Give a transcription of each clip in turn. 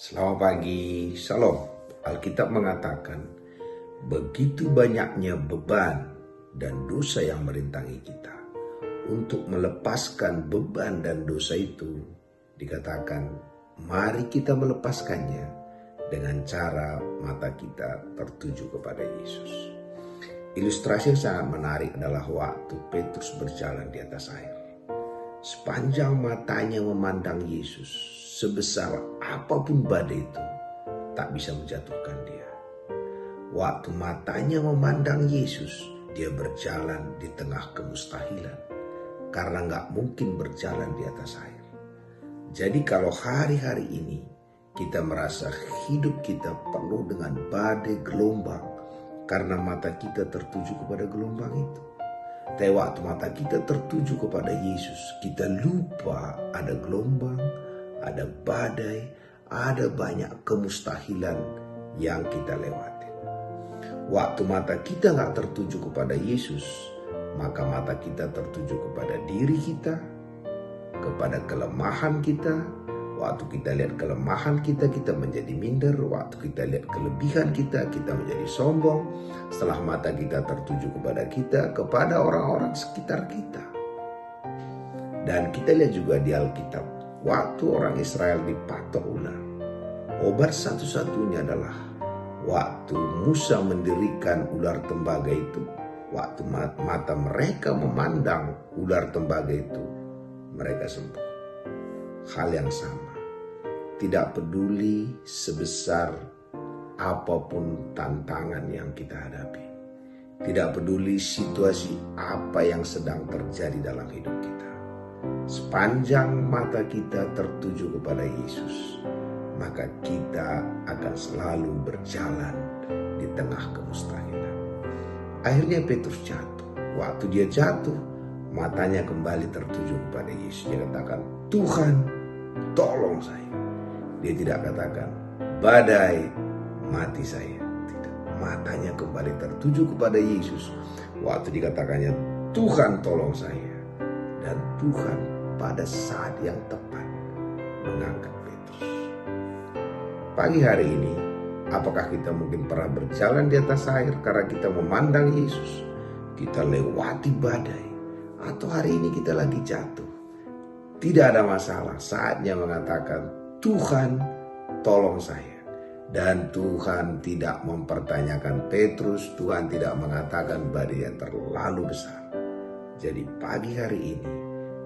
Selamat pagi, Shalom. Alkitab mengatakan, begitu banyaknya beban dan dosa yang merintangi kita. Untuk melepaskan beban dan dosa itu, dikatakan, mari kita melepaskannya dengan cara mata kita tertuju kepada Yesus. Ilustrasi yang sangat menarik adalah waktu Petrus berjalan di atas air. Sepanjang matanya memandang Yesus, sebesar apapun badai itu, tak bisa menjatuhkan dia. Waktu matanya memandang Yesus, dia berjalan di tengah kemustahilan, karena gak mungkin berjalan di atas air. Jadi kalau hari-hari ini kita merasa hidup kita penuh dengan badai gelombang, karena mata kita tertuju kepada gelombang itu. Tapi waktu mata kita tertuju kepada Yesus, kita lupa ada gelombang, ada badai, ada banyak kemustahilan yang kita lewati. Waktu mata kita gak tertuju kepada Yesus, maka mata kita tertuju kepada diri kita, kepada kelemahan kita. Waktu kita lihat kelemahan kita, kita menjadi minder. Waktu kita lihat kelebihan kita, kita menjadi sombong. Setelah mata kita tertuju kepada orang-orang sekitar kita. Dan kita lihat juga di Alkitab, waktu orang Israel dipatok ular, obat satu-satunya adalah waktu Musa mendirikan ular tembaga itu. Waktu mata mereka memandang ular tembaga itu, mereka sembuh. Hal yang sama, tidak peduli sebesar apapun tantangan yang kita hadapi, tidak peduli situasi apa yang sedang terjadi dalam hidup kita. Sepanjang mata kita tertuju kepada Yesus, maka kita akan selalu berjalan di tengah kemustahilan. Akhirnya Petrus jatuh. Waktu dia jatuh, matanya kembali tertuju kepada Yesus. Dia katakan, Tuhan, tolong saya. Dia tidak katakan, badai, mati saya. Tidak. Matanya kembali tertuju kepada Yesus. Waktu dikatakannya, Tuhan tolong saya. Dan Tuhan pada saat yang tepat mengangkat Petrus. Pagi hari ini, apakah kita mungkin pernah berjalan di atas air karena kita memandang Yesus? Kita lewati badai. Atau hari ini kita lagi jatuh. Tidak ada masalah, saatnya mengatakan, Tuhan tolong saya. Dan Tuhan tidak mempertanyakan Petrus, Tuhan tidak mengatakan badai yang terlalu besar. Jadi pagi hari ini,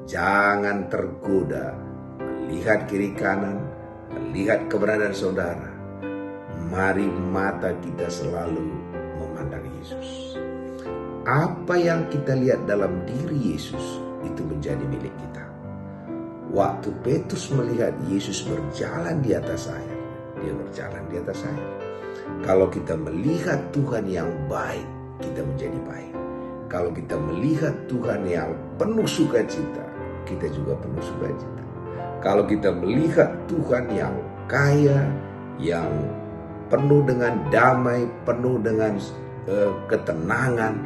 jangan tergoda melihat kiri kanan, melihat keberadaan saudara. Mari mata kita selalu memandang Yesus. Apa yang kita lihat dalam diri Yesus, itu menjadi milik kita. Waktu Petrus melihat Yesus berjalan di atas air, dia berjalan di atas air. Kalau kita melihat Tuhan yang baik, kita menjadi baik. Kalau kita melihat Tuhan yang penuh sukacita, kita juga penuh sukacita. Kalau kita melihat Tuhan yang kaya, yang penuh dengan damai, penuh dengan ketenangan,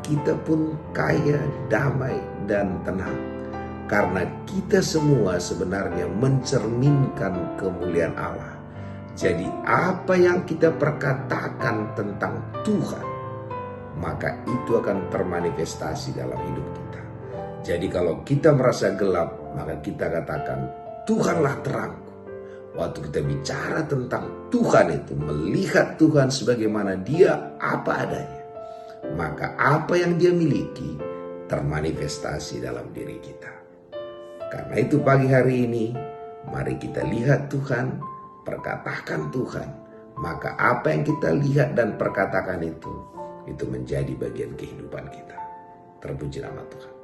kita pun kaya, damai, dan tenang. Karena kita semua sebenarnya mencerminkan kemuliaan Allah. Jadi apa yang kita perkatakan tentang Tuhan, maka itu akan termanifestasi dalam hidup kita. Jadi kalau kita merasa gelap, maka kita katakan, Tuhanlah terangku. Waktu kita bicara tentang Tuhan itu, melihat Tuhan sebagaimana dia apa adanya, maka apa yang dia miliki termanifestasi dalam diri kita. Karena itu pagi hari ini, mari kita lihat Tuhan, perkatakan Tuhan. Maka apa yang kita lihat dan perkatakan itu menjadi bagian kehidupan kita. Terpuji nama Tuhan.